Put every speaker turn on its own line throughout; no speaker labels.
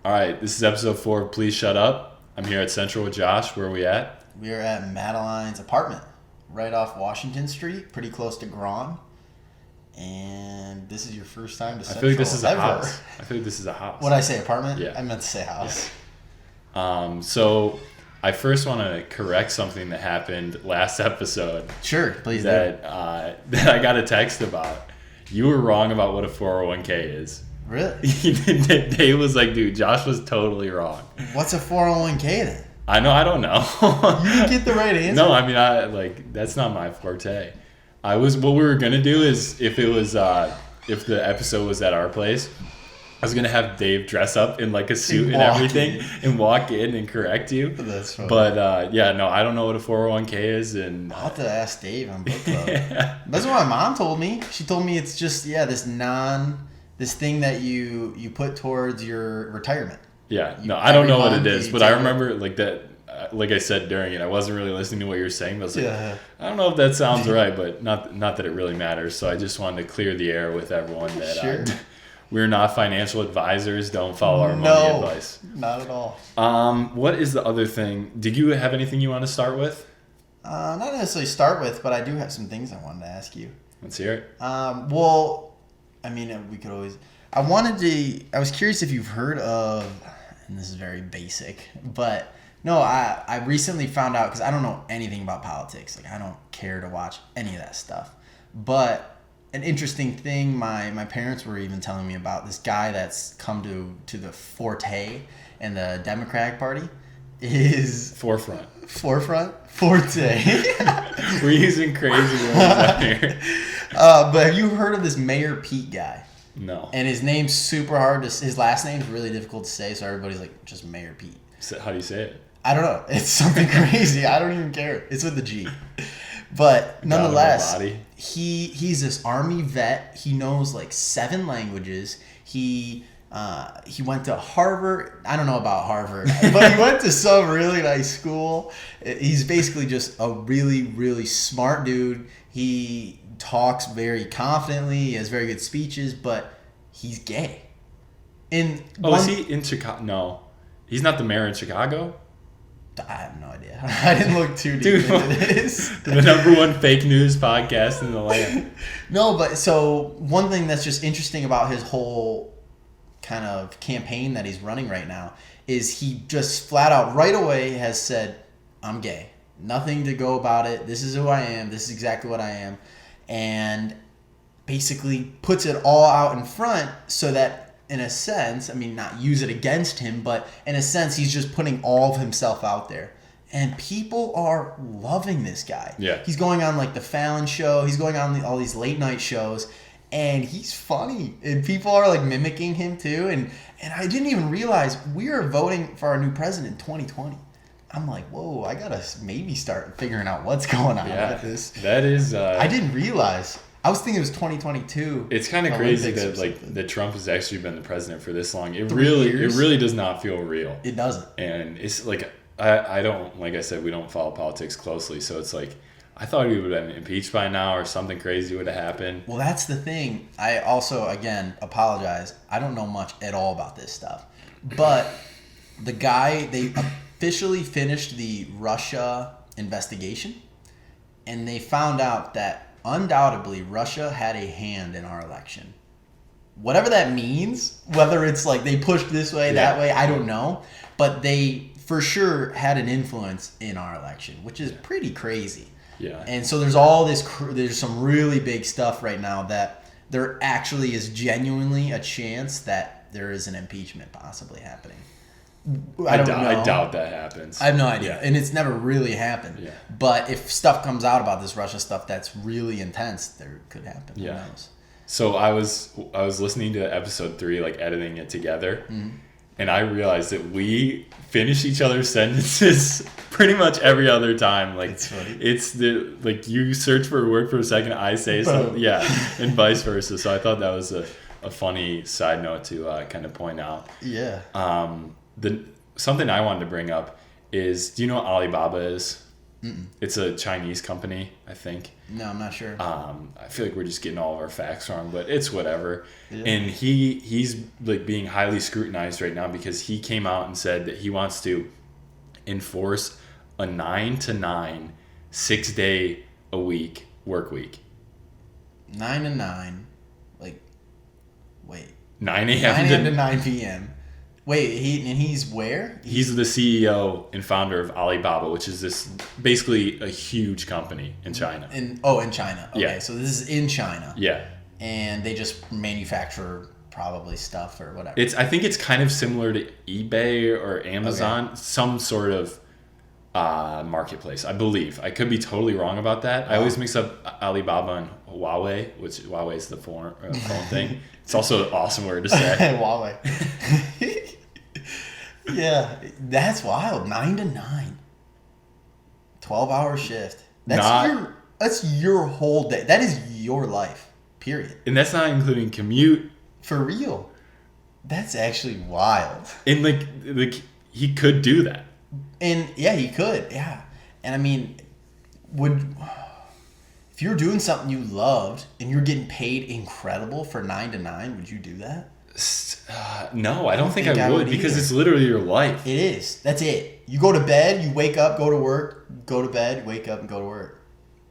All right, this is episode 4 of Please Shut Up. I'm here at Central with Josh. Where are we at?
We are at Madeline's apartment, right off Washington Street, pretty close to Grand. And this is your first time to Central
I feel like this is a
ever.
house. I feel like this is a house.
What I say, apartment?
Yeah.
I meant to say house.
So I first want to correct something that happened last episode
Sure, please do.
that I got a text about. You were wrong about what a 401k is.
Really?
Dave was like, dude, Josh was totally wrong.
What's a 401k then?
I don't know.
You didn't get the right answer?
No, I mean, that's not my forte. What we were going to do is if the episode was at our place, I was going to have Dave dress up in like a suit and everything and walk in and correct you.
That's funny.
But I don't know what a 401k is. And
I'll have to ask Dave on book club. That's what my mom told me. She told me it's just, this thing that you put towards your retirement.
Yeah, no, I don't know what it is, but I
take
remember like that. Like I said during it, I wasn't really listening to what you were saying. But I was like,
Yeah.
I don't know if that sounds right, but not that it really matters. So I just wanted to clear the air with everyone that
Sure.
we're not financial advisors. Don't follow our money advice.
Not at all.
What is the other thing? Did you have anything you want to start with?
Not necessarily start with, but I do have some things I wanted to ask you.
Let's hear it.
We could always. I was curious if you've heard of, and this is very basic, but no, I recently found out, because I don't know anything about politics. Like, I don't care to watch any of that stuff. But an interesting thing, my parents were even telling me about this guy that's come to the forte in the Democratic Party is
Forefront.
Forte.
We're using crazy words out here.
But have you heard of this Mayor Pete guy?
No.
And his name's super hard his last name's really difficult to say, so everybody's like, just Mayor Pete.
How do you say it?
I don't know. It's something crazy. I don't even care. It's with the G. But nonetheless, he's this Army vet. He knows like 7 languages. He went to Harvard. I don't know about Harvard, but he went to some really nice school. He's basically just a really, really smart dude. He talks very confidently. He has very good speeches, but he's gay. Is
he in Chicago? No. He's not the mayor in Chicago?
I have no idea. I didn't look too deep into this.
The number one fake news podcast in the land.
No, but so one thing that's just interesting about his whole kind of campaign that he's running right now is he just flat out right away has said, I'm gay. Nothing to go about it. This is who I am. This is exactly what I am. And basically puts it all out in front so that, in a sense, I mean, not use it against him, but in a sense, he's just putting all of himself out there. And people are loving this guy.
Yeah.
He's going on like the Fallon show. He's going on all these late night shows. And he's funny. And people are like mimicking him too. And I didn't even realize we are voting for our new president in 2020. I'm like, whoa, I got to maybe start figuring out what's going on with this.
That is...
I didn't realize. I was thinking it was 2022.
It's kind of crazy that Trump has actually been the president for this long. It
3 years.
It really does not feel real.
It doesn't.
And it's like I don't, like I said, we don't follow politics closely, so it's like I thought he would have been impeached by now or something crazy would have happened.
Well, that's the thing. I also, again, apologize. I don't know much at all about this stuff. But the guy, they officially finished the Russia investigation, and they found out that undoubtedly Russia had a hand in our election. Whatever that means, whether it's like they pushed this way, that way, I don't know. But they for sure had an influence in our election, which is pretty crazy.
Yeah.
And so there's some really big stuff right now that there actually is genuinely a chance that there is an impeachment possibly happening. I
doubt that happens.
I have no idea. And it's never really happened.
Yeah.
But if stuff comes out about this Russia stuff that's really intense, there could happen.
Yeah.
Who knows?
So I was listening to episode 3, like editing it together, and I realized that we finish each other's sentences pretty much every other time. Like
it's funny.
It's you search for a word for a second, I say something, and vice versa. So I thought that was a funny side note to kind of point out.
Yeah.
Something I wanted to bring up is, do you know what Alibaba is? It's a Chinese company, I think.
No, I'm not sure.
I feel like we're just getting all of our facts wrong, but it's whatever.
Yeah.
And he's like being highly scrutinized right now because he came out and said that he wants to enforce a 9 to 9, 6 day a week work week.
9 to 9. Like, wait.
9
9
a.m.
a.m. to 9 p.m. Wait, he's where?
He's the CEO and founder of Alibaba, which is this basically a huge company in China.
In China. Okay,
Yeah.
so this is in China.
Yeah.
And they just manufacture probably stuff or whatever.
I think it's kind of similar to eBay or Amazon, some sort of marketplace, I believe. I could be totally wrong about that. I always mix up Alibaba and Huawei, which Huawei is the phone thing. It's also an awesome word to say.
Huawei. Yeah, that's wild. 9 to 9. 12-hour shift. That's your whole day. That is your life. Period.
And that's not including commute.
For real. That's actually wild.
And like he could do that.
And yeah, he could. Yeah. And I mean, if you were doing something you loved and you're getting paid incredible for 9 to 9, would you do that?
No, I don't think I would because it's literally your life.
It is. That's it. You go to bed, you wake up, go to work, go to bed, wake up, and go to work.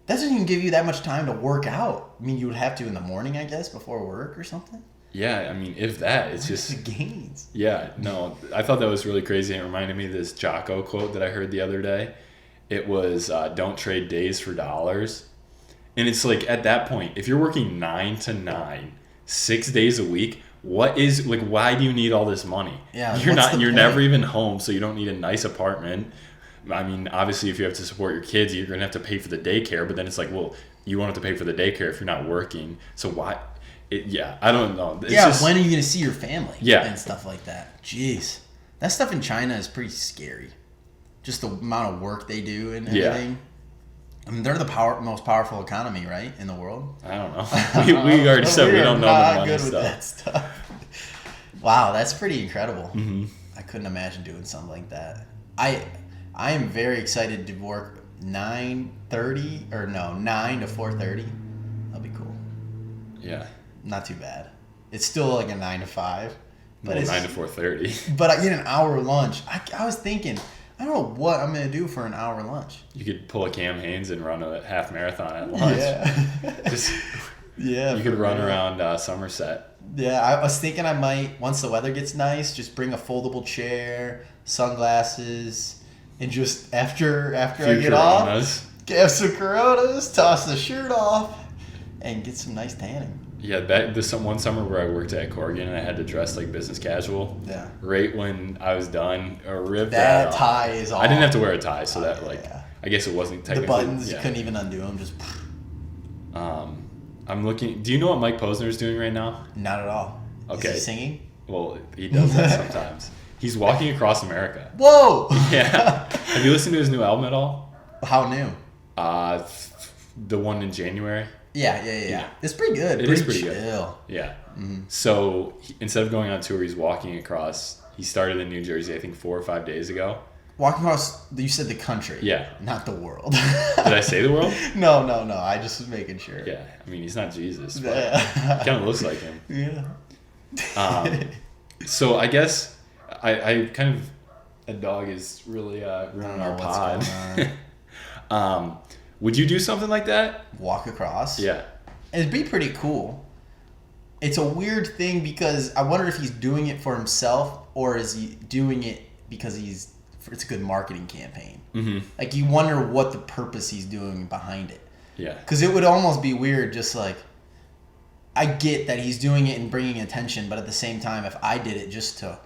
That doesn't even give you that much time to work out. I mean, you would have to in the morning, I guess, before work or something.
Yeah, I mean, if that, it's just
the gains.
Yeah, no, I thought that was really crazy. It reminded me of this Jocko quote that I heard the other day. It was, "Don't trade days for dollars." And it's like at that point, if you're working 9 to 9, 6 days a week, why do you need all this money?
Yeah,
you're never even home, so you don't need a nice apartment. I mean, obviously, if you have to support your kids, you're gonna have to pay for the daycare. But then it's like, well, you won't have to pay for the daycare if you're not working. So why? I don't know. It's
when are you gonna see your family?
Yeah,
and stuff like that. Jeez, that stuff in China is pretty scary. Just the amount of work they do and everything. I mean, they're the most powerful economy, right, in the world.
I don't know. we already said we don't know the money
stuff. With that stuff. Wow, that's pretty incredible. Mm-hmm. I couldn't imagine doing something like that. I am very excited to work 9 to 4:30. That'll be cool.
Yeah.
Not too bad. It's still like a 9 to 5. But
it's 9 to 4:30.
But I get an hour lunch. I was thinking, I don't know what I'm going to do for an hour lunch.
You could pull a Cam Hanes and run a half marathon at lunch.
Yeah.
You could run around Somerset.
Yeah, I was thinking I might, once the weather gets nice, just bring a foldable chair, sunglasses, and just after I get off, have some Coronas, toss the shirt off, and get some nice tanning.
Yeah, this one summer where I worked at Corrigan and I had to dress like business casual.
Yeah.
Right when I was done, ripped
that
off.
tie is off.
I didn't have to wear a tie, so that I guess it wasn't technically.
The buttons, you couldn't even undo them. Just.
I'm looking. Do you know what Mike Posner is doing right now?
Not at all.
Okay.
Is he singing?
Well, he does that sometimes. He's walking across America.
Whoa!
Yeah. Have you listened to his new album at all?
How new?
The one in January.
Yeah. It's pretty good.
It is pretty
chill.
Good. Yeah. Mm-hmm. So instead of going on tour, he's walking across. He started in New Jersey, I think 4 or 5 days ago.
Walking across, you said the country.
Yeah.
Not the world.
Did I say the world?
No. I just was making sure.
Yeah. I mean, he's not Jesus, but he kind of looks like him.
Yeah.
So I guess I kind of, a dog is really ruining our pod. Would you do something like that?
Walk across?
Yeah.
It'd be pretty cool. It's a weird thing because I wonder if he's doing it for himself or is he doing it because it's a good marketing campaign. Mm-hmm. Like you wonder what the purpose he's doing behind it.
Yeah.
Because it would almost be weird just like, I get that he's doing it and bringing attention, but at the same time, if I did it just to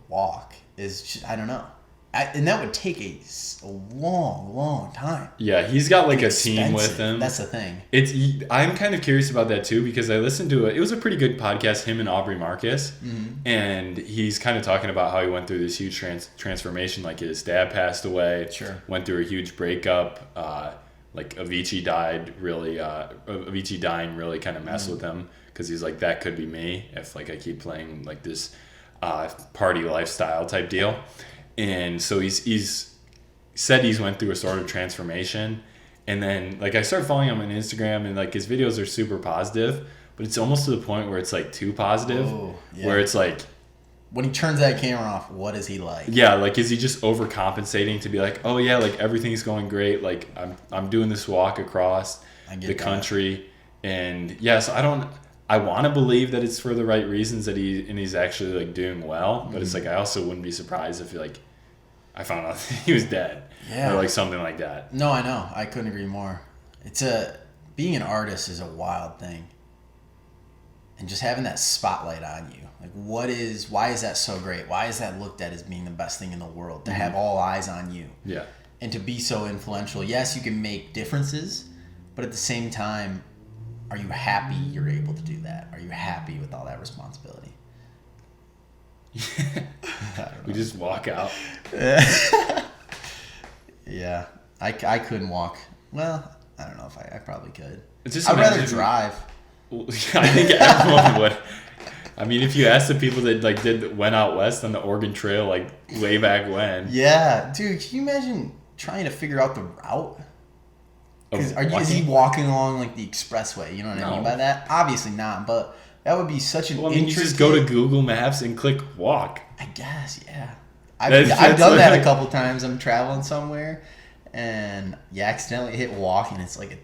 walk, I don't know. And that would take a long time.
Yeah, he's got like a team with him.
That's the thing.
I'm kind of curious about that too because I listened to it was a pretty good podcast, him and Aubrey Marcus, and he's kind of talking about how he went through this huge transformation. Like his dad passed away, went through a huge breakup. Like Avicii died really. Avicii dying really kind of messed with him because he's like, that could be me if like I keep playing like this party lifestyle type deal. And so he's said he's went through a sort of transformation. And then, like, I started following him on Instagram, and, like, his videos are super positive, but it's almost to the point where it's, like, too positive, where it's, like...
When he turns that camera off, what is he like?
Yeah, like, is he just overcompensating to be like, oh, yeah, like, everything's going great, like, I'm doing this walk across the country, and, yeah, so I want to believe that it's for the right reasons that he's actually, like, doing well, but it's, like, I also wouldn't be surprised if, like, I found out he was dead.
Yeah.
Or, like, something like that.
No, I know. I couldn't agree more. Being an artist is a wild thing. And just having that spotlight on you. Like, why is that so great? Why is that looked at as being the best thing in the world? To have all eyes on you.
Yeah.
And to be so influential. Yes, you can make differences, but at the same time, are you happy you're able to do that? Are you happy with all that responsibility?
We just walk out.
Yeah, I couldn't walk. Well, I don't know if I probably could.
Just
I'd rather drive.
I think everyone would. I mean, if you ask the people that like went out west on the Oregon Trail like way back when.
Yeah, dude, can you imagine trying to figure out the route? Because is he walking along like the expressway? You know what I mean by that? Obviously not, but that would be such an
you just go to Google Maps and click walk.
I guess, yeah. I've done that a couple times. I'm traveling somewhere, and you accidentally hit walk, and it's like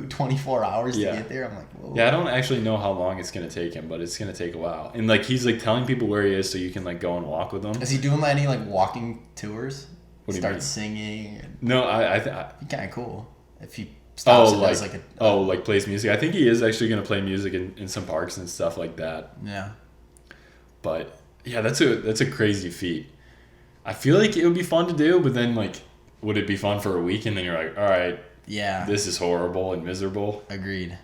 24 hours to get there. I'm like, whoa.
Yeah, I don't actually know how long it's going to take him, but it's going to take a while. And, like, he's, like, telling people where he is so you can, like, go and walk with him.
Is he doing any, like, walking tours?
What do you mean?
Start singing?
No,
It'd be kind of cool if he stops and does,
like, plays music. I think he is actually going to play music in some parks and stuff like that.
Yeah.
But, yeah, that's a crazy feat. I feel like it would be fun to do, but then, like, would it be fun for a week and then you're like, all right,
yeah,
this is horrible and miserable?
Agreed.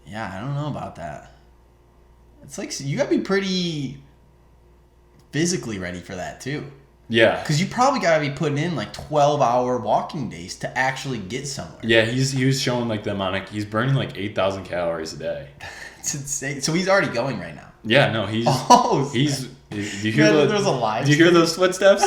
Yeah, I don't know about that. It's like you gotta be pretty physically ready for that too.
Yeah.
Because you probably gotta be putting in like 12-hour walking days to actually get somewhere.
Yeah, he was showing like the amount of, he's burning like 8,000 calories a day.
It's insane. So he's already going right now.
Yeah, no, he's. Do you hear
Do
you hear those footsteps?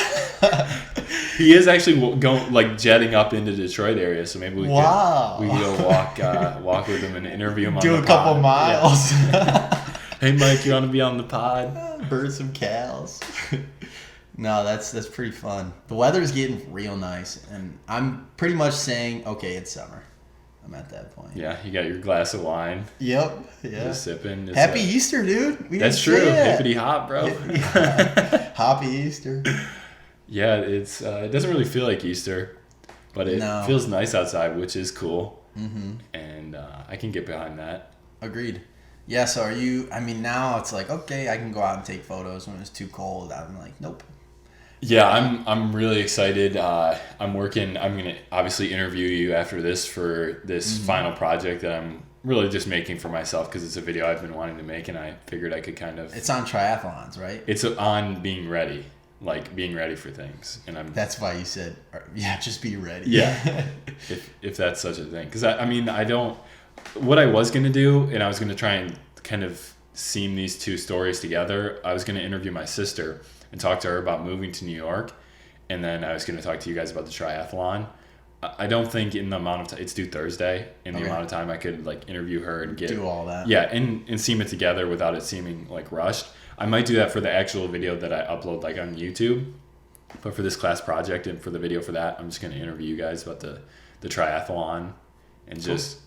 He is actually going like jetting up into Detroit area, so maybe we could go walk with him and interview him.
Do
on the
a couple
pod.
miles.
Yeah. Hey Mike, you want to be on the pod?
Burn some cows. No, that's pretty fun. The weather's getting real nice, and I'm pretty much saying, okay, it's summer. I'm at that point.
Yeah, you got your glass of wine.
Yep. Yeah.
Just sipping.
Happy Easter, dude.
That's true. Hippity hop, bro.
Happy Easter.
Yeah, it doesn't really feel like Easter, but it feels nice outside, which is cool. Mm-hmm. And I can get behind that.
Agreed. Yeah, so now it's like, okay, I can go out and take photos when it's too cold. I'm like, nope.
Yeah, I'm really excited. I'm going to obviously interview you after this for this final project that I'm really just making for myself because it's a video I've been wanting to make, and I figured I could kind of...
It's on triathlons, right?
It's on being ready, like being ready for things. And
That's why you said, just be ready.
Yeah, if that's such a thing. Because, what I was going to do, and I was going to try and kind of seam these two stories together, I was going to interview my sister and talk to her about moving to New York, and then I was going to talk to you guys about the triathlon. I don't think in the amount of time, it's due Thursday, in the amount of time I could like interview her and
do all that.
Yeah, and seam it together without it seeming like rushed. I might do that for the actual video that I upload like on YouTube, but for this class project and for the video for that, I'm just going to interview you guys about the triathlon and just,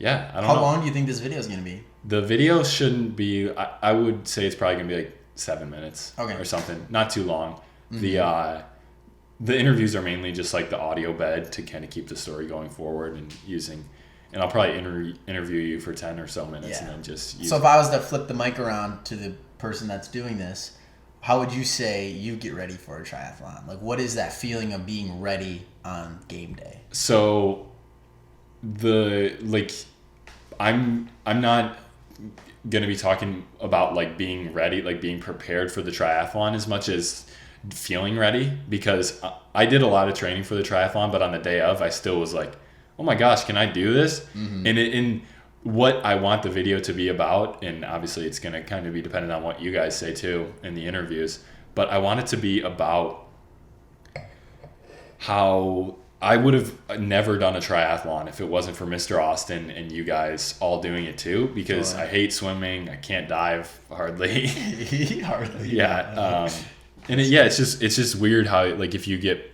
I don't know.
How long do you think this video is going to be?
The video shouldn't be, I would say it's probably going to be like 7 minutes or something, not too long. Mm-hmm. The interviews are mainly just like the audio bed to kind of keep the story going forward and I'll probably interview you for 10 or so minutes and then just
So if I was to flip the mic around to the person that's doing this, how would you say you get ready for a triathlon? Like, what is that feeling of being ready on game day?
So I'm not going to be talking about like being ready, like being prepared for the triathlon as much as feeling ready, because I did a lot of training for the triathlon, but on the day of I still was like, oh my gosh, can I do this? Mm-hmm. And in what I want the video to be about, and obviously it's going to kind of be dependent on what you guys say too in the interviews, but I want it to be about how I would have never done a triathlon if it wasn't for Mr. Austin and you guys all doing it too, because
Sure.
I hate swimming. I can't dive hardly.
Hardly.
Yeah. And it's just weird how, like, if you get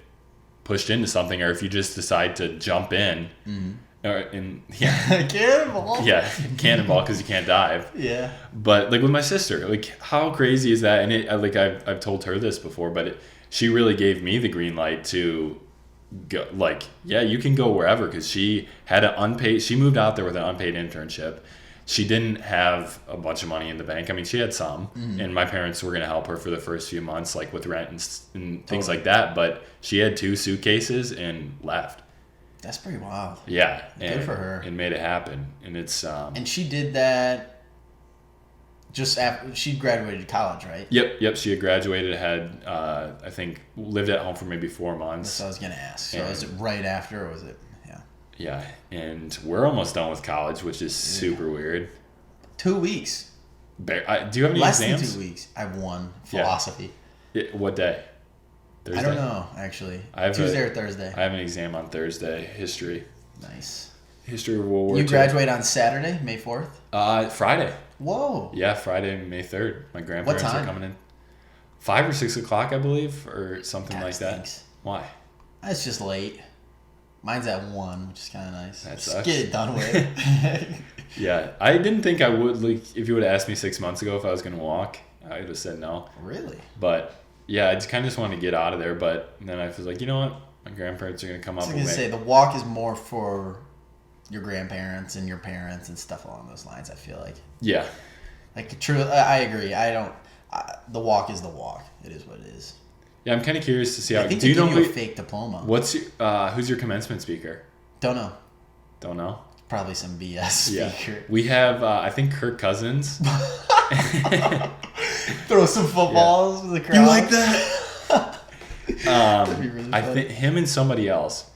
pushed into something or if you just decide to jump in,
Cannonball.
yeah, cannonball because you can't dive.
Yeah.
But like with my sister, like how crazy is that? And I've told her this before, but she really gave me the green light to go. Like, yeah, you can go wherever, because she had an unpaid. She moved out there with an unpaid internship. She didn't have a bunch of money in the bank. I mean, she had some, and my parents were going to help her for the first few months, like with rent and things like that. But she had 2 suitcases and left.
That's pretty wild.
Yeah,
Good for her.
And made it happen. And it's
And she did that just after she graduated college, right?
Yep. She had graduated, had I think lived at home for maybe 4 months.
That's what I was gonna ask. So
And-
is it right after, or was it? Yeah.
Yeah, and we're almost done with college, which is super weird.
2 weeks.
Do you have any
Less
exams?
than 2 weeks. I have one
Yeah.
philosophy.
What day? Thursday.
I don't know actually.
I have
Tuesday or Thursday.
I have an exam on Thursday. History
Nice.
of World War
You
II.
graduate on Saturday, May 4th.
Friday.
Whoa.
Yeah, Friday, May 3rd. My grandparents
What
are
time?
coming in. 5 or 6 o'clock, I believe, or something
That
like that.
stinks.
Why?
That's just late. Mine's at 1, which is kind of nice.
That
Just
sucks.
get it done with.
Yeah, I didn't think I would. Like, if you would have asked me 6 months ago if I was going to walk, I would have said no.
Really?
But yeah, I just kind of just wanted to get out of there. But then I was like, you know what? My grandparents are going to come
I
up
was
with
gonna
me.
say the walk is more for your grandparents and your parents and stuff along those lines. I feel
Yeah,
like true. I agree. The walk is the walk. It is what it is.
yeah. I'm kind of curious to see how.
I think
Do
they
you know
give you a
who?
fake diploma.
What's your, who's your commencement speaker?
Don't know.
Don't know.
Probably some BS
Yeah,
speaker.
we have. I think Kirk Cousins.
Throw some footballs with the crowd.
that?
That'd be really
I
funny.
think him and somebody else.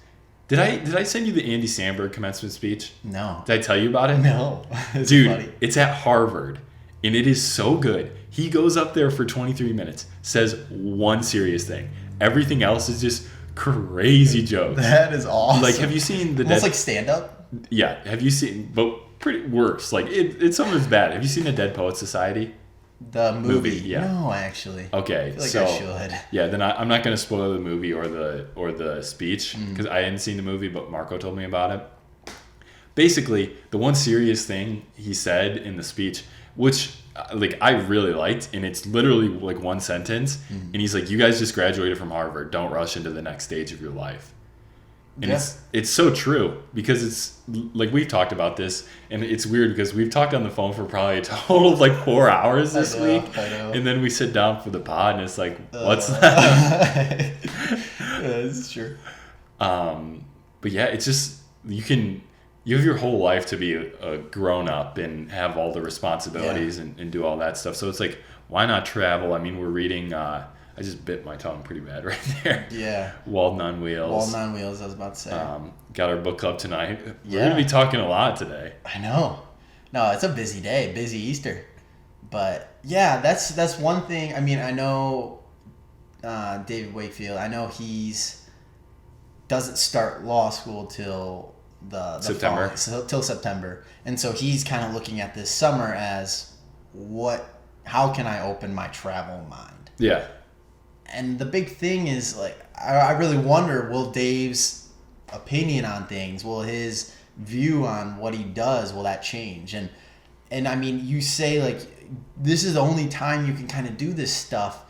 Did I send you the Andy Samberg commencement speech?
No.
Did I tell you about it?
No. It's
Dude,
funny.
it's at Harvard, and it is so good. He goes up there for 23 minutes, says one serious thing. Everything else is just crazy jokes.
That is awesome.
Like, have you seen the
almost
Dead?
like stand up?
Yeah, have you seen? But pretty worse. Like it's some of it's bad. Have you seen the Dead Poets Society?
The movie.
Yeah.
No, actually.
Okay,
I feel like
so
I should.
yeah, then I'm not going to spoil the movie or the speech because I hadn't seen the movie, but Marco told me about it. Basically, the one serious thing he said in the speech, which like I really liked, and it's literally like one sentence, and he's like, "You guys just graduated from Harvard. Don't rush into the next stage of your life." And
Yeah.
it's so true because it's like we've talked about this, and it's weird because we've talked on the phone for probably a total of like 4 hours this
I know,
week,
I know.
and then we sit down for the pod, and it's like, what's that?
Yeah, this is true.
But yeah, it's just you have your whole life to be a grown up and have all the responsibilities and do all that stuff. So it's like, why not travel? I mean, we're reading. I just bit my tongue pretty bad right there.
Yeah.
Walden on Wheels.
Walden on Wheels, I was about to say.
Got our book club tonight. We're
Yeah.
gonna be talking a lot today.
I know. No, it's a busy day, busy Easter. But yeah, that's one thing. I mean, I know David Wakefield. I know he's doesn't start law school till the
September.
fall, so till September, and so he's kind of looking at this summer as how can I open my travel mind?
Yeah.
And the big thing is, like, I really wonder, will Dave's opinion on things, will his view on what he does, will that change? And I mean, you say, like, this is the only time you can kind of do this stuff.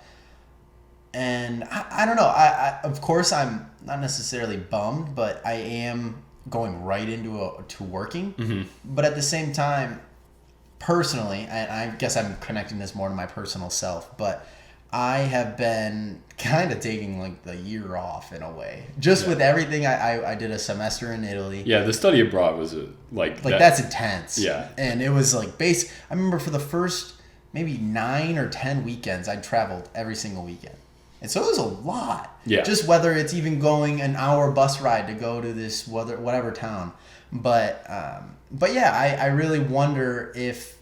And I don't know. I of course, I'm not necessarily bummed, but I am going right into to working.
Mm-hmm.
But at the same time, personally, and I guess I'm connecting this more to my personal self, but I have been kind of taking like the year off in a way. Just with everything, I did a semester in Italy.
Yeah, the study abroad was
Like that's intense.
Yeah.
And it was like I remember for the first maybe 9 or 10 weekends, I traveled every single weekend. And so it was a lot.
Yeah.
Just whether it's even going an hour bus ride to go to this whatever town. But yeah, I really wonder if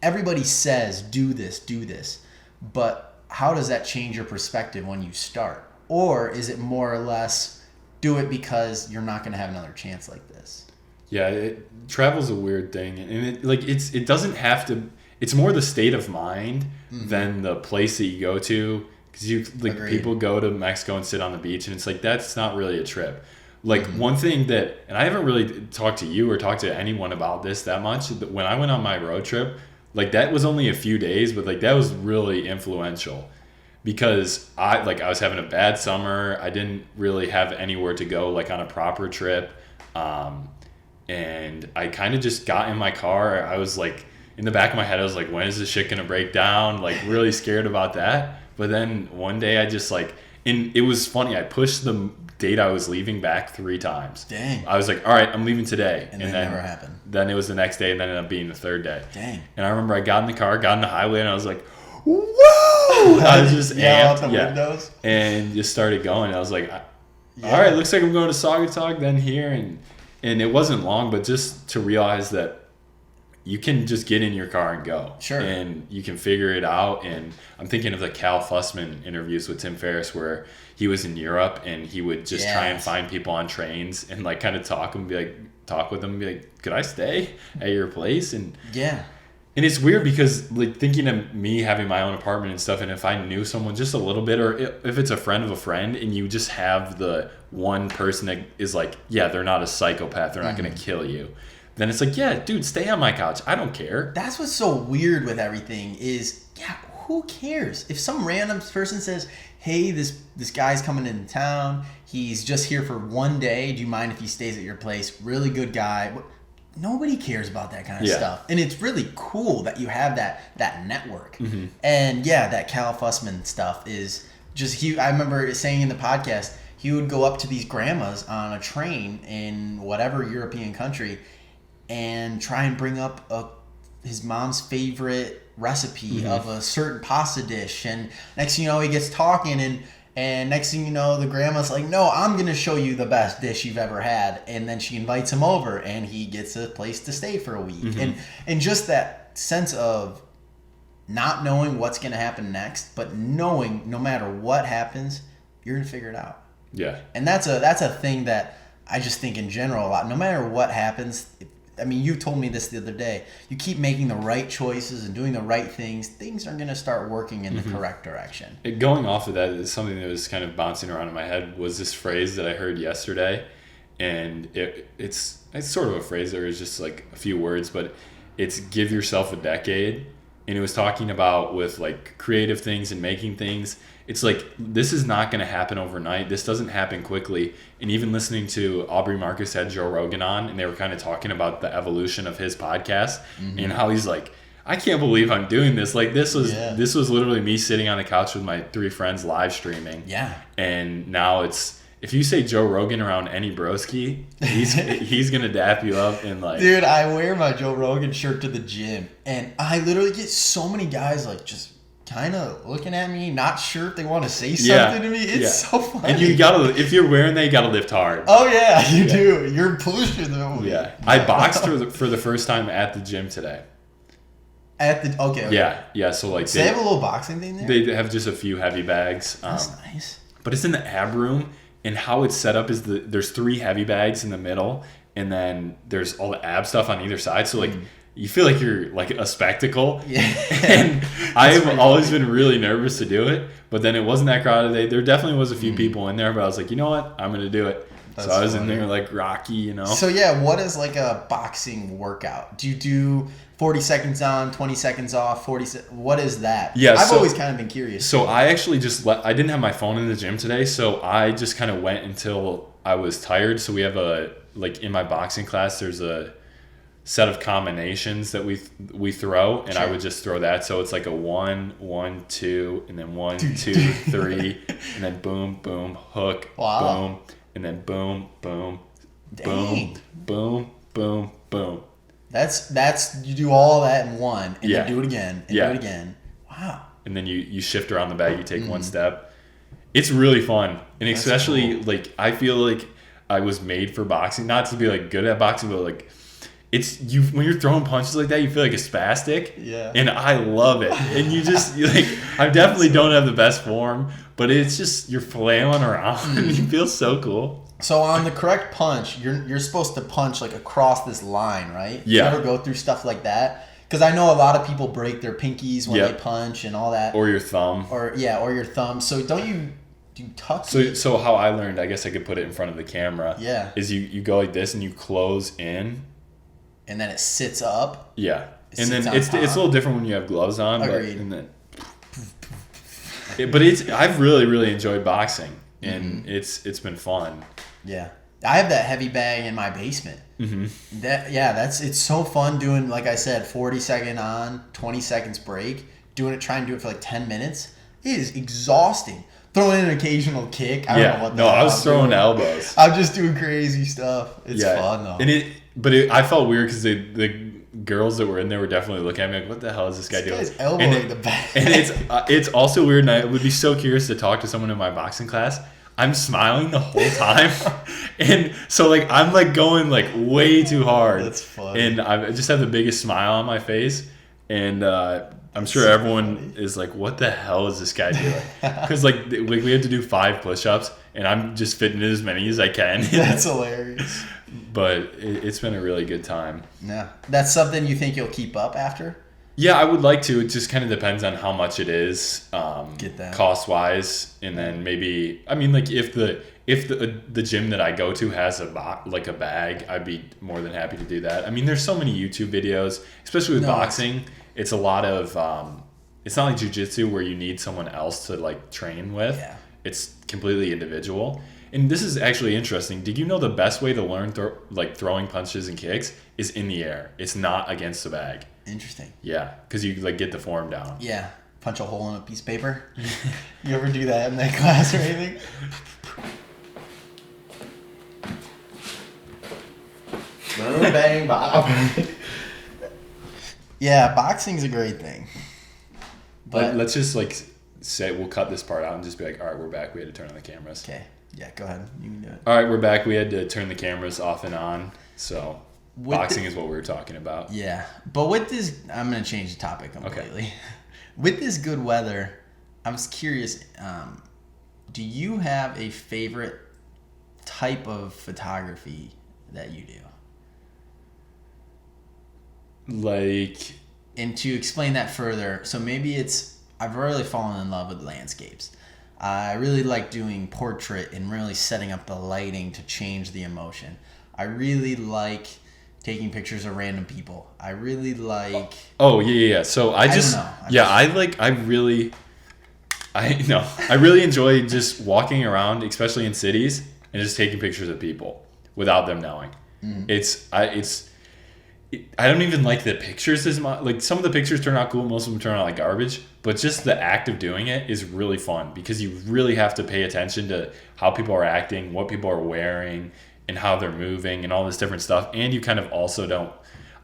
everybody says do this, but how does that change your perspective when you start? or is it more or less do it because you're not going to have another chance like this?
Yeah, travel's a weird thing, and it doesn't have to. It's more the state of mind than the place that you go to, because
Agreed.
people go to Mexico and sit on the beach, and it's like that's not really a trip. Like one thing that, and I haven't really talked to you or talked to anyone about this that much. But when I went on my road trip, like that was only a few days, but like that was really influential. Because I was having a bad summer. I didn't really have anywhere to go like on a proper trip. And I kind of just got in my car. I was like, in the back of my head, I was like, when is this shit going to break down? Like really scared about that. But then one day I just like, and it was funny. I pushed the date I was leaving back 3 times.
Dang.
I was like, all right, I'm leaving today.
And then never happened.
Then it was the next day, and then it ended up being the 3rd day.
Dang.
And I remember I got in the car, got on the highway, and I was like, whoa! I was just
Yell out
amped,
the windows.
and just started going. I was like, all right, looks like I'm going to Saugatuck, then here, and it wasn't long, but just to realize that you can just get in your car and go.
Sure.
And you can figure it out. And I'm thinking of the Cal Fussman interviews with Tim Ferriss where he was in Europe and he would just try and find people on trains and like kind of talk with them and be like, could I stay at your place? And and it's weird because like thinking of me having my own apartment and stuff, and if I knew someone just a little bit, or if it's a friend of a friend, and you just have the one person that is like, yeah, they're not a psychopath, they're not going to kill you, then it's like, yeah, dude, stay on my couch. I don't care.
That's what's so weird with everything is, who cares? If some random person says, hey, this guy's coming into town, he's just here for one day, do you mind if he stays at your place? Really good guy. Nobody cares about that kind of stuff. And it's really cool that you have that network. And that Cal Fussman stuff is just I remember saying in the podcast, he would go up to these grandmas on a train in whatever European country and try and bring up his mom's favorite recipe of a certain pasta dish. And next thing you know, he gets talking and next thing you know, the grandma's like, no, I'm going to show you the best dish you've ever had. And then she invites him over and he gets a place to stay for a week. And just that sense of not knowing what's going to happen next, but knowing no matter what happens, you're going to figure it out.
Yeah.
And that's a thing that I just think in general a lot. No matter what happens, I mean, you told me this the other day. You keep making the right choices and doing the right things are going to start working in the correct direction.
Going off of that, something that was kind of bouncing around in my head was this phrase that I heard yesterday. And it's sort of a phrase that was just like a few words, but it's give yourself a decade. And it was talking about with like creative things and making things. It's like, this is not going to happen overnight. This doesn't happen quickly. And even listening to Aubrey Marcus had Joe Rogan on, and they were kind of talking about the evolution of his podcast and how he's like, I can't believe I'm doing this. Like this was literally me sitting on the couch with my 3 friends live streaming.
Yeah.
And now if you say Joe Rogan around any broski, he's gonna dap you up and like.
Dude, I wear my Joe Rogan shirt to the gym, and I literally get so many guys like just kind of looking at me, not sure if they want to say something to me. It's so funny.
And if you're wearing that, you gotta lift hard.
Oh yeah, you do. You're pushing them.
Yeah, I boxed for the first time at the gym today.
Okay.
Yeah. So like
they have a little boxing thing there.
They have just a few heavy bags.
That's nice.
But it's in the ab room. And how it's set up is there's 3 heavy bags in the middle, and then there's all the ab stuff on either side. So like you feel like you're like a spectacle. Yeah. And I've always been really nervous to do it, but then it wasn't that crowded. There definitely was a few people in there, but I was like, you know what, I'm gonna do it. So I was in there like Rocky, you know.
So what is like a boxing workout? Do you do 40 seconds on, 20 seconds off, what is that?
Yeah,
I've always kind of been curious.
So I actually I didn't have my phone in the gym today, so I just kind of went until I was tired. So we have in my boxing class, there's a set of combinations that we throw, and I would just throw that. So it's like a 1, 1, 2, and then 1, 2, 3, and then boom, boom, hook, boom, and then boom, boom, boom, boom, boom, boom.
That's you do all that in one, and then do it again, and do it again. Wow.
And then you shift around the bag, you take one step. It's really fun. And especially like I feel like I was made for boxing, not to be like good at boxing, but like it's you when you're throwing punches like that, you feel like a spastic.
Yeah.
And I love it. And you just like I definitely don't have the best form, but it's just you're flailing around and you feel so cool.
So on the correct punch, you're supposed to punch like across this line, right?
Yeah.
You ever go through stuff like that? Because I know a lot of people break their pinkies when
Yep.
they punch and all that.
Or your thumb.
Or your thumb. So don't you do you tuck?
So how I learned, I guess I could put it in front of the camera.
Yeah.
Is you go like this and you close in.
And then it sits up.
Yeah.
It
And then
sits on
it's a
top.
little different when you have gloves on.
Agreed.
But, and then, but I've really enjoyed boxing. And it's been fun.
Yeah. I have that heavy bag in my basement. Mm-hmm. It's so fun doing, like I said, 40-second on, 20 seconds break, trying to do it for like 10 minutes. It is exhausting. Throwing in an occasional kick. I don't know what the hell
I was
I'm
throwing
doing.
elbows.
I'm just doing crazy stuff. It's fun though.
And I felt weird because the girls that were in there were definitely looking at me like, what the hell is this guy doing?
This guy's elbowing the back.
And it's also weird, and I would be so curious to talk to someone in my boxing class. I'm smiling the whole time. And so like I'm like going like way too hard.
That's funny.
And I just have the biggest smile on my face. And I'm sure everyone is like, what the hell is this guy doing? Because like we have to do 5 push-ups, and I'm just fitting in as many as I can.
That's hilarious.
But it's been a really good time.
Yeah. That's something you think you'll keep up after?
Yeah, I would like to. It just kind of depends on how much it is,
Get that.
cost-wise, and then maybe. I mean, like if the gym that I go to has a bag, I'd be more than happy to do that. I mean, there's so many YouTube videos, especially with boxing. It's a lot of. It's not like jiu-jitsu where you need someone else to like train with.
Yeah.
It's completely individual. And this is actually interesting. Did you know the best way to learn throwing punches and kicks is in the air? It's not against the bag.
Interesting.
Yeah, because you like get the form down.
Yeah. Punch a hole in a piece of paper. You ever do that in that class or anything? Boom, bang, bop. Yeah, boxing's a great thing. But
Let's just like say we'll cut this part out and just be like, all right, we're back. We had to turn on the cameras.
okay, yeah, go ahead. You can do it.
All right, we're back. We had to turn the cameras off and on. So
With
boxing is what we were talking about.
Yeah, but with this, I'm gonna change the topic completely. With this good weather, I was curious. Do you have a favorite type of photography that you do?
Like,
And to explain that further, so maybe I've really fallen in love with landscapes. I really like doing portrait and really setting up the lighting to change the emotion. I really like taking pictures of random people. I really like...
oh yeah. So I really enjoy just walking around, especially in cities, and just taking pictures of people without them knowing. I don't even like the pictures as much. Like some of the pictures turn out cool, most of them turn out like garbage. But just the act of doing it is really fun because you really have to pay attention to how people are acting, what people are wearing, and how they're moving, and all this different stuff. And you kind of also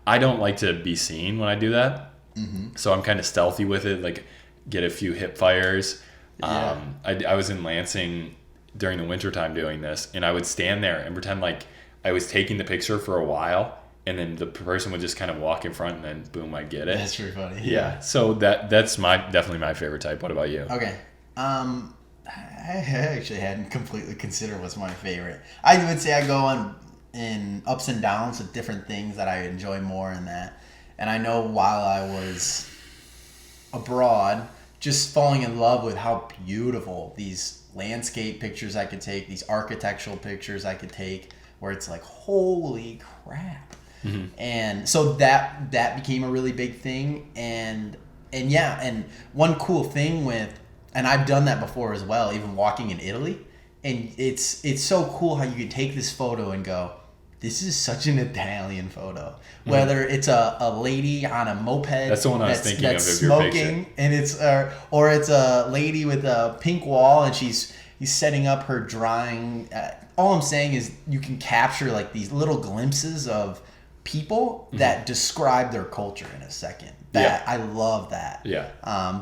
I don't like to be seen when I do that. Mm-hmm. So I'm kind of stealthy with it, like get a few hip fires.
Yeah.
I was in Lansing during the wintertime doing this, and I would stand there and pretend like I was taking the picture for a while. And then the person would just kind of walk in front, and then boom, I'd get it.
That's pretty funny.
Yeah. So that's definitely my favorite type. What about you?
Okay. I actually hadn't completely considered what's my favorite. I would say I go on in ups and downs with different things that I enjoy more in that. And I know while I was abroad, just falling in love with how beautiful these landscape pictures I could take, these architectural pictures I could take, where it's like, holy crap. Mm-hmm. And so that became a really big thing. And one cool thing with, and I've done that before as well, even walking in Italy, and it's so cool how you can take this photo and go, this is such an Italian photo. Mm-hmm. Whether it's a lady on a moped
that's the one I was thinking of
smoking,
your picture.
And it's or it's a lady with a pink wall and he's setting up her drawing. All I'm saying is you can capture like these little glimpses of people that describe their culture in a second. I love that.
Yeah.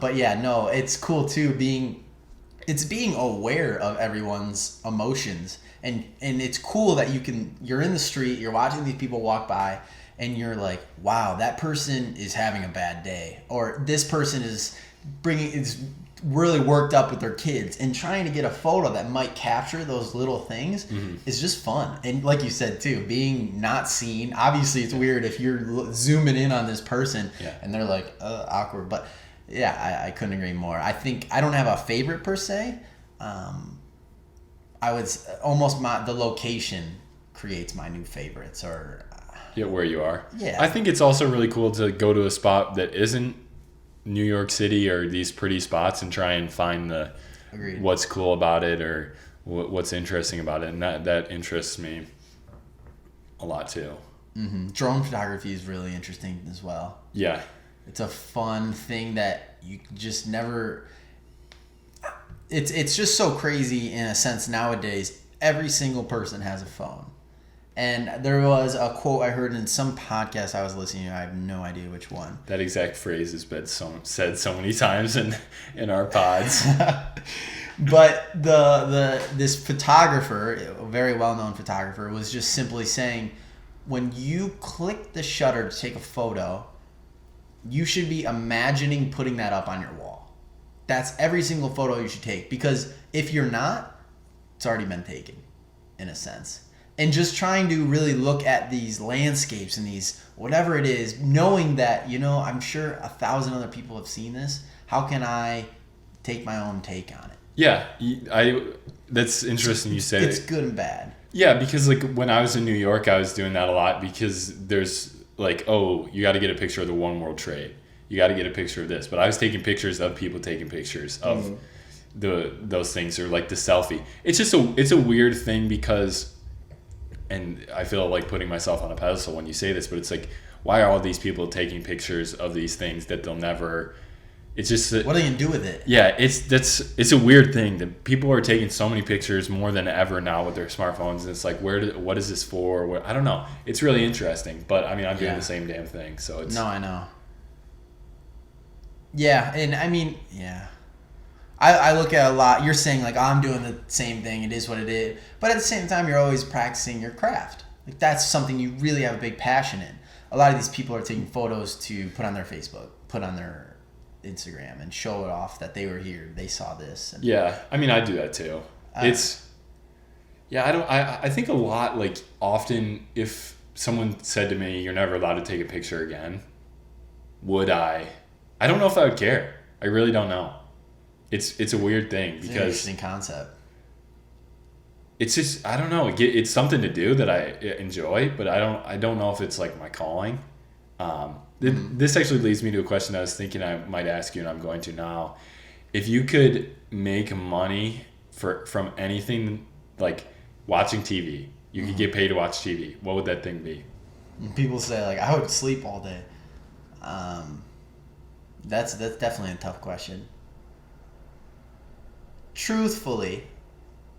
But yeah, no, it's cool too being aware of everyone's emotions, and it's cool that you're in the street, you're watching these people walk by, and you're like, wow, that person is having a bad day, or this person is really worked up with their kids, and trying to get a photo that might capture those little things is just fun. And like you said too, being not seen, obviously it's weird if you're zooming in on this person and they're like awkward, but yeah, I couldn't agree more. I think I don't have a favorite per se. I would almost the location creates my new favorites, or
where you are.
Yeah,
I think it's also really cool to go to a spot that isn't New York City or these pretty spots and try and find what's cool about it or what's interesting about it, and that interests me a lot too.
Drone photography is really interesting as well.
Yeah,
it's a fun thing that you just never. It's just so crazy in a sense nowadays. Every single person has a phone. And there was a quote I heard in some podcast I was listening to. I have no idea which one.
That exact phrase has been said so many times in our pods.
But this photographer, a very well-known photographer, was just simply saying, when you click the shutter to take a photo, you should be imagining putting that up on your wall. That's every single photo you should take. Because if you're not, it's already been taken, in a sense. And just trying to really look at these landscapes and these whatever it is, knowing that, I'm sure 1,000 other people have seen this. How can I take my own take on it?
Yeah, that's interesting you say
it's good and bad.
Yeah, because like when I was in New York, I was doing that a lot because there's like, oh, you got to get a picture of the One World Trade. You got to get a picture of this. But I was taking pictures of people taking pictures of those things, or like the selfie. It's just it's a weird thing because. And I feel like putting myself on a pedestal when you say this, but it's like, why are all these people taking pictures of these things that they'll never? It's just
what are they gonna do with it?
Yeah, it's a weird thing that people are taking so many pictures more than ever now with their smartphones, and it's like, what is this for? I don't know. It's really interesting, but I mean, I'm doing the same damn thing, so it's.
No, I know. Yeah, and I mean, yeah. I look at a lot. You're saying like, oh, I'm doing the same thing. It is what it is. But at the same time, you're always practicing your craft. Like that's something you really have a big passion in. A lot of these people are taking photos to put on their Facebook, put on their Instagram, and show it off that they were here. They saw this. And,
yeah, I mean, I do that too. I think a lot, like often if someone said to me, you're never allowed to take a picture again, would I? I don't know if I would care. I really don't know. It's a weird thing because it's an
interesting concept.
It's just, I don't know. It's something to do that I enjoy, but I don't know if it's like my calling. This actually leads me to a question I was thinking I might ask you, and I'm going to now. If you could make money from anything, like watching TV, you could get paid to watch TV, what would that thing be?
People say like, I would sleep all day. That's definitely a tough question. Truthfully,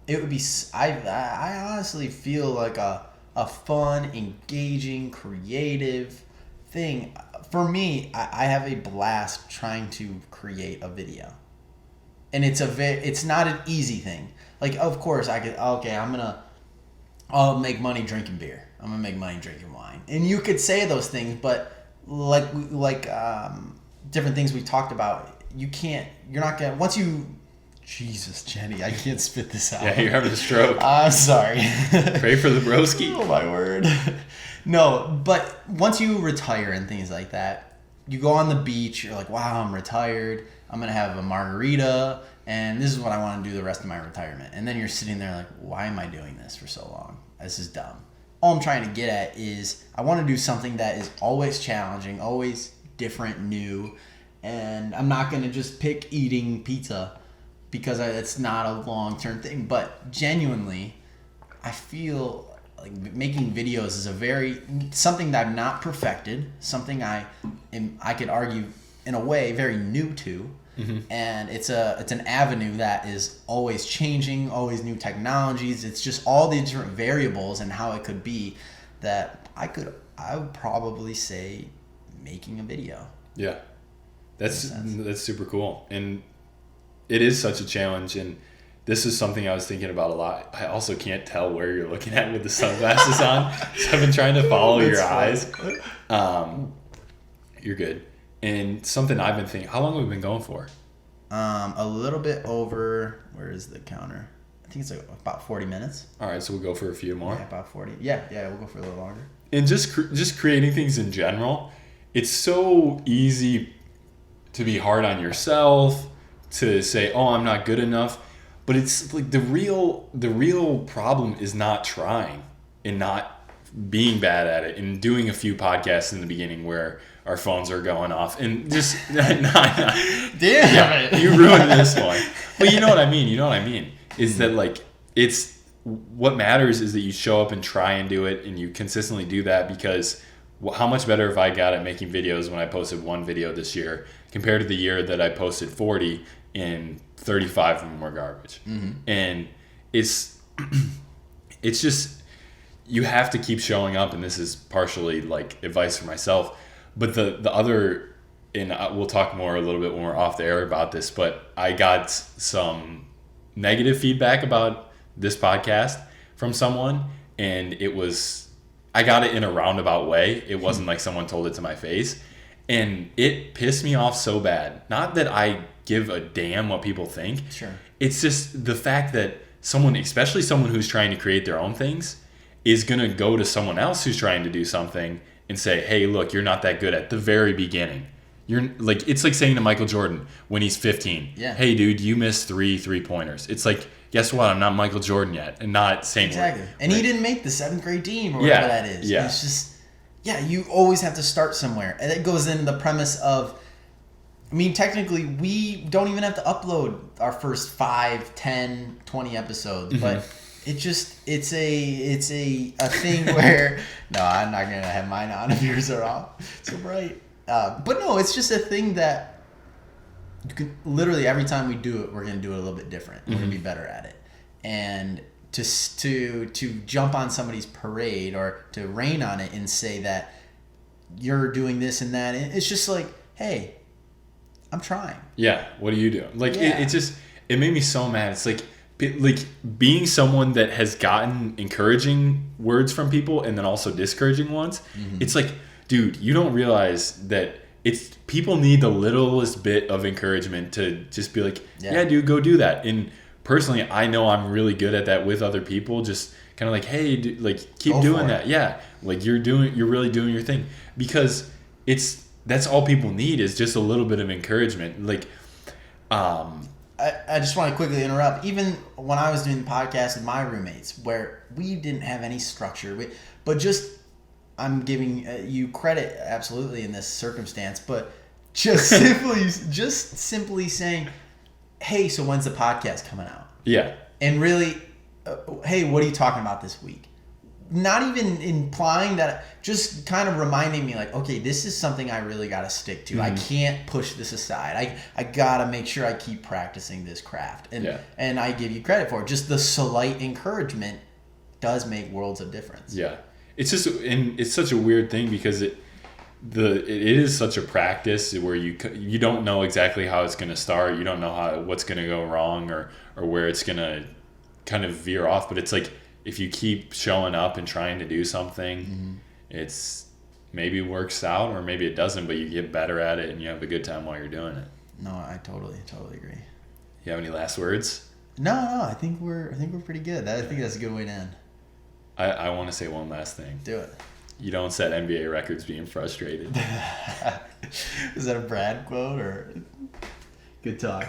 it would be. I honestly feel like a fun, engaging, creative thing. For me, I have a blast trying to create a video, and it's not an easy thing. Like, of course, I could. Okay, I'll make money drinking beer. I'm gonna make money drinking wine, and you could say those things, but like different things we talked about, you can't. You're not gonna once you. Jesus, Jenny, I can't spit this out.
Yeah, you're having a stroke.
I'm sorry.
Pray for the broski.
Oh, my word. No, but once you retire and things like that, you go on the beach, you're like, wow, I'm retired. I'm going to have a margarita, and this is what I want to do the rest of my retirement. And then you're sitting there like, why am I doing this for so long? This is dumb. All I'm trying to get at is I want to do something that is always challenging, always different, new, and I'm not going to just pick eating pizza because it's not a long-term thing. But genuinely, I feel like making videos is something that I've not perfected, something I could argue in a way very new to, and it's an avenue that is always changing, always new technologies. It's just all the different variables and how it could be that I would probably say making a video.
Yeah, that's super cool. And it is such a challenge, and this is something I was thinking about a lot. I also can't tell where you're looking at with the sunglasses on, so I've been trying to follow your eyes. You're good. And something I've been thinking, how long have we been going for?
A little bit over, where is the counter? I think it's like about 40 minutes.
All right, so we'll go for a few more.
Yeah, about 40. Yeah, we'll go for a little longer.
And just creating things in general, it's so easy to be hard on yourself, to say, oh, I'm not good enough. But it's like the real problem is not trying and not being bad at it and doing a few podcasts in the beginning where our phones are going off and just damn
it.
You ruined this one. But you know what I mean is that like it's what matters is that you show up and try and do it, and you consistently do that, because how much better have I got at making videos when I posted one video this year compared to the year that I posted 40 and 35 of them were garbage. And it's just, you have to keep showing up, and this is partially like advice for myself. But the other, and we'll talk a little bit when we're off the air about this, but I got some negative feedback about this podcast from someone, and I got it in a roundabout way. It wasn't like someone told it to my face, and it pissed me off so bad. Not that I give a damn what people think.
Sure.
It's just the fact that someone, especially someone who's trying to create their own things, is going to go to someone else who's trying to do something and say, hey, look, you're not that good at the very beginning. You're like, it's like saying to Michael Jordan when he's 15, hey, dude, you missed 3 3-pointers. It's like, guess what? I'm not Michael Jordan yet, and not saying
exactly. And he didn't make the 7th grade team or whatever that is. Yeah. It's just, you always have to start somewhere. And it goes into the premise of, I mean, technically, we don't even have to upload our first 5, 10, 20 episodes, but it's a thing where no, I'm not gonna have mine on if yours are off. So bright. But no, it's just a thing that you can literally, every time we do it, we're gonna do it a little bit different. We're gonna be better at it. And to jump on somebody's parade or to rain on it and say that you're doing this and that, it's just like, hey, I'm trying. Yeah,
what are you doing? Like it just, it made me so mad. It's like being someone that has gotten encouraging words from people and then also discouraging ones. It's like, dude, you don't realize that it's people need the littlest bit of encouragement to just be like, yeah, dude, go do that. And personally, I know I'm really good at that with other people. Just kind of like, hey, dude, like keep doing that. Yeah, like you're really doing your thing, because that's all people need is just a little bit of encouragement. Like,
I just want to quickly interrupt. Even when I was doing the podcast with my roommates, where we didn't have any structure, but just, I'm giving you credit absolutely in this circumstance, but just simply saying, hey, so when's the podcast coming out?
Yeah.
And really, hey, what are you talking about this week? Not even implying that, just kind of reminding me like, okay, this is something I really got to stick to. I can't push this aside. I got to make sure I keep practicing this craft. And I give you credit for it. Just the slight encouragement does make worlds of difference.
Yeah. It's just, and it's such a weird thing because it is such a practice where you don't know exactly how it's going to start. You don't know what's going to go wrong or where it's going to kind of veer off. But it's like, if you keep showing up and trying to do something, it's maybe works out or maybe it doesn't, but you get better at it and you have a good time while you're doing it.
No, I totally agree.
You have any last words?
No, I think we're pretty good. I think that's a good way to end.
I want to say one last thing.
Do it.
You don't set NBA records being frustrated.
Is that a Brad quote or good talk?